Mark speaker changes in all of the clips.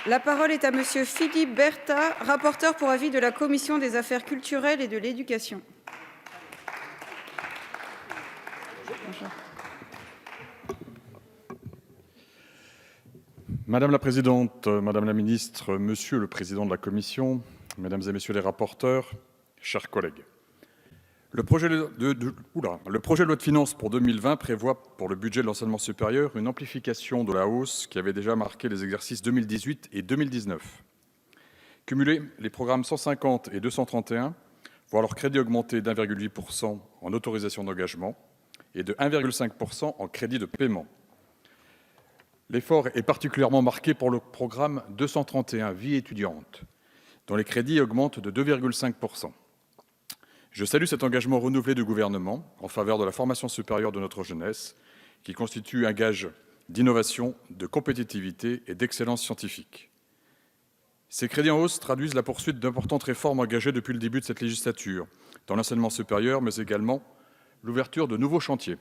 Speaker 1: La parole est à Monsieur Philippe Berta, rapporteur pour avis de la Commission des affaires culturelles et de l'éducation.
Speaker 2: Madame la présidente, madame la ministre, monsieur le président de la commission, mesdames et messieurs les rapporteurs, chers collègues. Le projet de loi de finances pour 2020 prévoit pour le budget de l'enseignement supérieur une amplification de la hausse qui avait déjà marqué les exercices 2018 et 2019. Cumulés, les programmes 150 et 231 voient leur crédit augmenter d'1,8% en autorisation d'engagement et de 1,5% en crédit de paiement. L'effort est particulièrement marqué pour le programme 231 Vie étudiante, dont les crédits augmentent de 2,5%. Je salue cet engagement renouvelé du gouvernement en faveur de la formation supérieure de notre jeunesse, qui constitue un gage d'innovation, de compétitivité et d'excellence scientifique. Ces crédits en hausse traduisent la poursuite d'importantes réformes engagées depuis le début de cette législature, dans l'enseignement supérieur, mais également l'ouverture de nouveaux chantiers.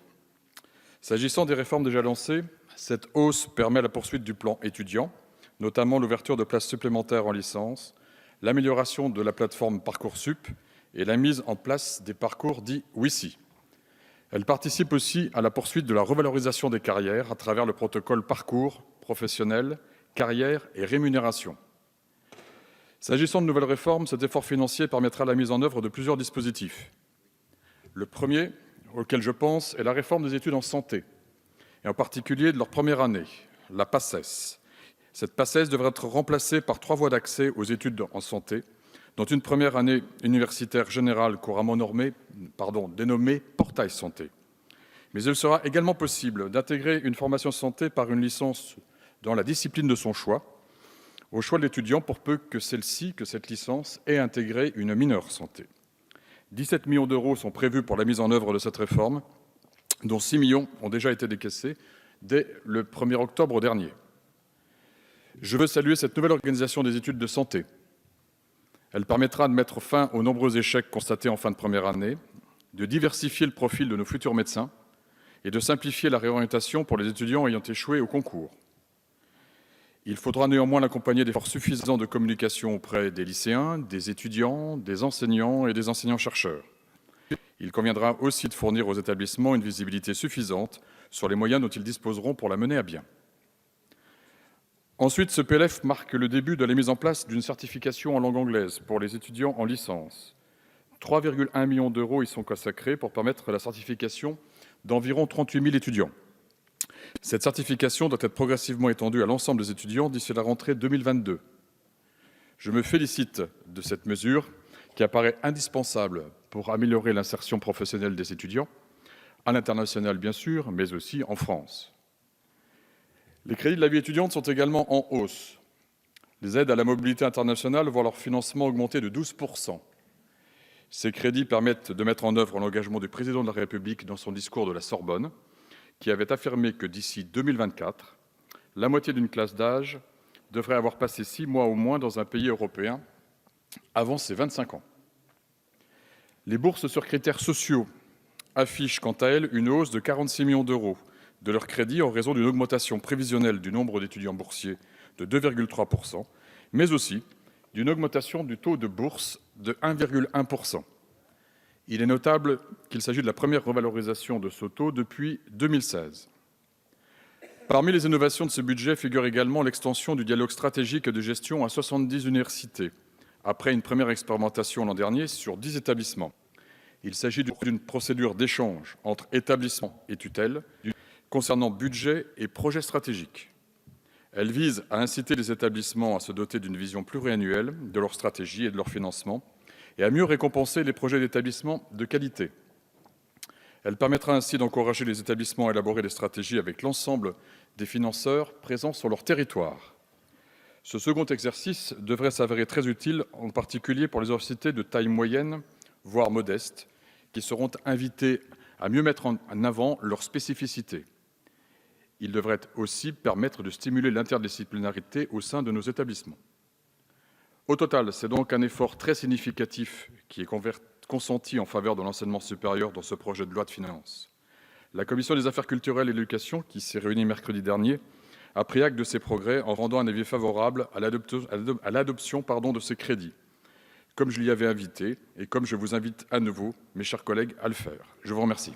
Speaker 2: S'agissant des réformes déjà lancées, cette hausse permet la poursuite du plan étudiant, notamment l'ouverture de places supplémentaires en licence, l'amélioration de la plateforme Parcoursup et la mise en place des parcours dits WICI. Elle participe aussi à la poursuite de la revalorisation des carrières à travers le protocole Parcours professionnel, carrière et rémunération. S'agissant de nouvelles réformes, cet effort financier permettra la mise en œuvre de plusieurs dispositifs. Le premier, auquel je pense, est la réforme des études en santé, et en particulier de leur première année, la PACES. Cette PACES devrait être remplacée par 3 voies d'accès aux études en santé, dont une première année universitaire générale couramment dénommée portail santé. Mais il sera également possible d'intégrer une formation santé par une licence dans la discipline de son choix, au choix de l'étudiant pour peu que cette licence ait intégré une mineure santé. 17 millions d'euros sont prévus pour la mise en œuvre de cette réforme, dont 6 millions ont déjà été décaissés dès le 1er octobre dernier. Je veux saluer cette nouvelle organisation des études de santé. Elle permettra de mettre fin aux nombreux échecs constatés en fin de première année, de diversifier le profil de nos futurs médecins et de simplifier la réorientation pour les étudiants ayant échoué au concours. Il faudra néanmoins l'accompagner d'efforts suffisants de communication auprès des lycéens, des étudiants, des enseignants et des enseignants-chercheurs. Il conviendra aussi de fournir aux établissements une visibilité suffisante sur les moyens dont ils disposeront pour la mener à bien. Ensuite, ce PLF marque le début de la mise en place d'une certification en langue anglaise pour les étudiants en licence. 3,1 millions d'euros y sont consacrés pour permettre la certification d'environ 38 000 étudiants. Cette certification doit être progressivement étendue à l'ensemble des étudiants d'ici la rentrée 2022. Je me félicite de cette mesure qui apparaît indispensable pour améliorer l'insertion professionnelle des étudiants, à l'international bien sûr, mais aussi en France. Les crédits de la vie étudiante sont également en hausse. Les aides à la mobilité internationale voient leur financement augmenter de 12%. Ces crédits permettent de mettre en œuvre l'engagement du président de la République dans son discours de la Sorbonne, qui avait affirmé que d'ici 2024, la moitié d'une classe d'âge devrait avoir passé 6 mois au moins dans un pays européen avant ses 25 ans. Les bourses sur critères sociaux affichent quant à elles une hausse de 46 millions d'euros de leur crédit en raison d'une augmentation prévisionnelle du nombre d'étudiants boursiers de 2,3%, mais aussi d'une augmentation du taux de bourse de 1,1%. Il est notable qu'il s'agit de la première revalorisation de ce taux depuis 2016. Parmi les innovations de ce budget figure également l'extension du dialogue stratégique de gestion à 70 universités, après une première expérimentation l'an dernier sur 10 établissements. Il s'agit d'une procédure d'échange entre établissements et tutelles concernant budget et projets stratégiques. Elle vise à inciter les établissements à se doter d'une vision pluriannuelle de leur stratégie et de leur financement et à mieux récompenser les projets d'établissement de qualité. Elle permettra ainsi d'encourager les établissements à élaborer des stratégies avec l'ensemble des financeurs présents sur leur territoire. Ce second exercice devrait s'avérer très utile, en particulier pour les universités de taille moyenne, voire modeste, qui seront invitées à mieux mettre en avant leurs spécificités. Il devrait aussi permettre de stimuler l'interdisciplinarité au sein de nos établissements. Au total, c'est donc un effort très significatif qui est consenti en faveur de l'enseignement supérieur dans ce projet de loi de finances. La Commission des affaires culturelles et de l'éducation, qui s'est réunie mercredi dernier, a pris acte de ces progrès en rendant un avis favorable à l'adoption de ces crédits, comme je l'y avais invité et comme je vous invite à nouveau, mes chers collègues, à le faire. Je vous remercie.